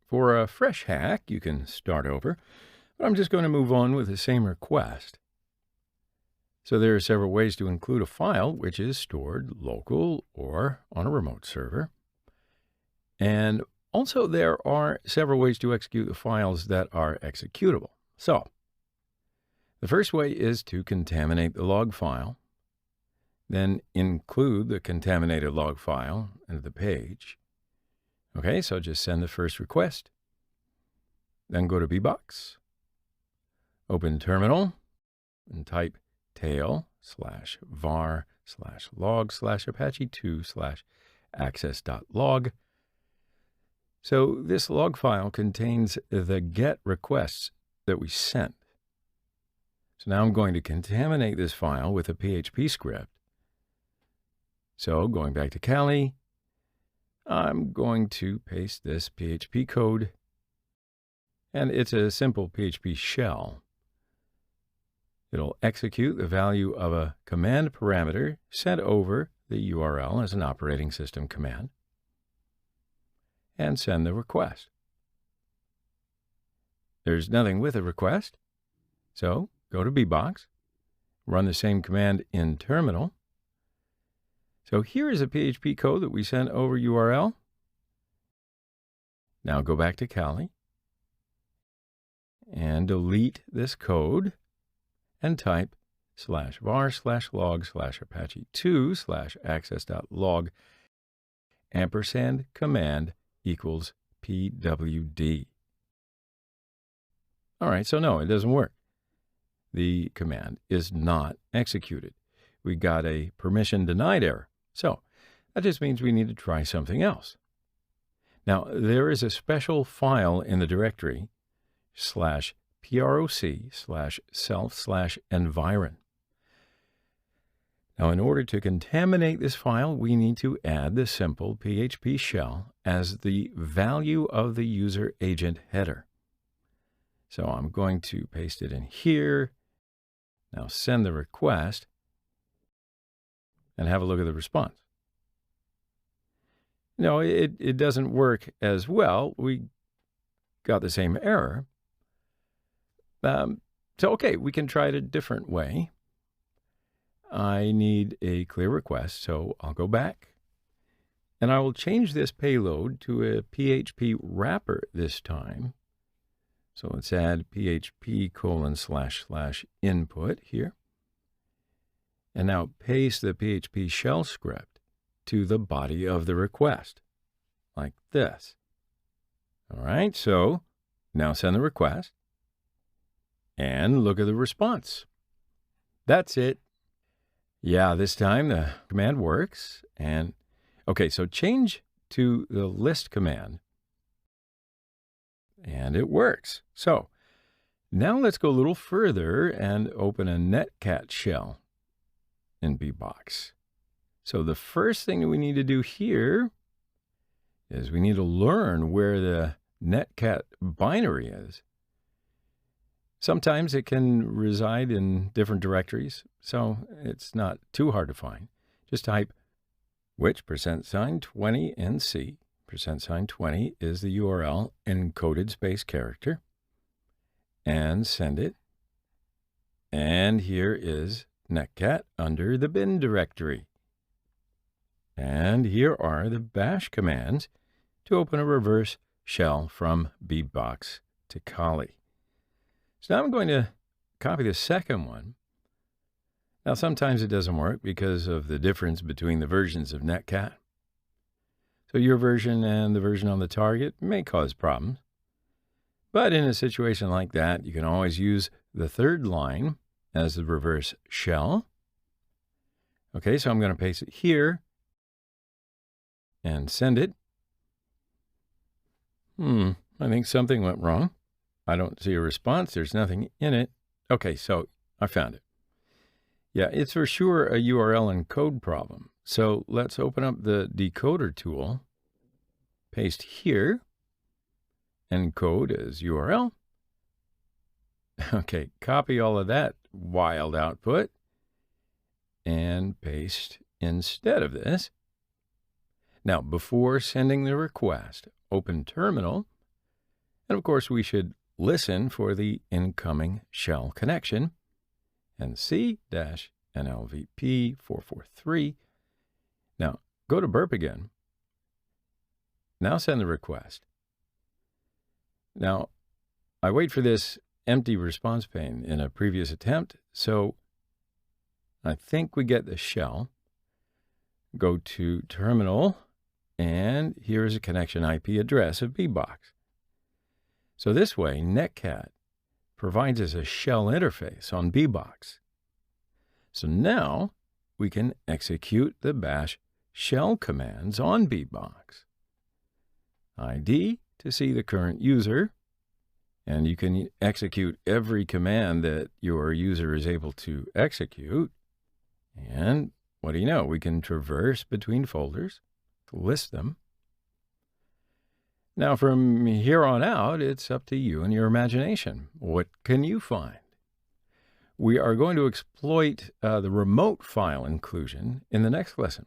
For a fresh hack, you can start over, but I'm just going to move on with the same request. So there are several ways to include a file which is stored local or on a remote server. And also there are several ways to execute the files that are executable. So the first way is to contaminate the log file, then include the contaminated log file into the page. Okay, so just send the first request, then go to bbox, open terminal, and type tail/var/log/apache2/access.log. So this log file contains the GET requests that we sent. So now I'm going to contaminate this file with a PHP script. So going back to Kali, I'm going to paste this PHP code, and it's a simple PHP shell. It'll execute the value of a command parameter sent over the URL as an operating system command, and send the request. There's nothing with a request, so go to bbox, run the same command in terminal. So here is a PHP code that we sent over URL. Now go back to Kali and delete this code and type /var/log/apache2/access.log &command equals pwd. All right, so no, it doesn't work. The command is not executed. We got a permission denied error. So that just means we need to try something else. Now, there is a special file in the directory /proc/self/environ. Now, in order to contaminate this file, we need to add the simple PHP shell as the value of the user agent header. So I'm going to paste it in here. Now send the request and have a look at the response. No, it doesn't work as well. We got the same error. So, okay, we can try it a different way. I need a clear request, so I'll go back. And I will change this payload to a PHP wrapper this time. So let's add php://input here. And now paste the PHP shell script to the body of the request, like this. All right, so now send the request and look at the response. That's it. Yeah, this time the command works. And okay, so change to the list command. And it works. So now let's go a little further and open a netcat shell in bbox. So the first thing we need to do here is we need to learn where the netcat binary is. Sometimes it can reside in different directories, so it's not too hard to find. Just type which $20 in C. $20 is the URL encoded space character, and send it. And here is netcat under the bin directory. And here are the bash commands to open a reverse shell from bbox to Kali. So now I'm going to copy the second one. Now sometimes it doesn't work because of the difference between the versions of netcat. So your version and the version on the target may cause problems. But in a situation like that, you can always use the third line as the reverse shell. Okay, so I'm going to paste it here and send it. I think something went wrong. I don't see a response. There's nothing in it. Okay, so I found it. Yeah, it's for sure a URL encode problem. So let's open up the decoder tool, paste here, encode as URL. Okay, copy all of that wild output and paste instead of this. Now, before sending the request, open terminal And of course, we should listen for the incoming shell connection, NC-NLVP443. Now, go to burp again. Now send the request. Now, I wait for this empty response pane in a previous attempt, so I think we get the shell. Go to terminal, and here is a connection IP address of bbox. So this way, Netcat provides us a shell interface on bbox. So now we can execute the bash shell commands on bbox. ID to see the current user, and you can execute every command that your user is able to execute. And what do you know? We can traverse between folders to list them. Now, from here on out, it's up to you and your imagination. What can you find? We are going to exploit the remote file inclusion in the next lesson.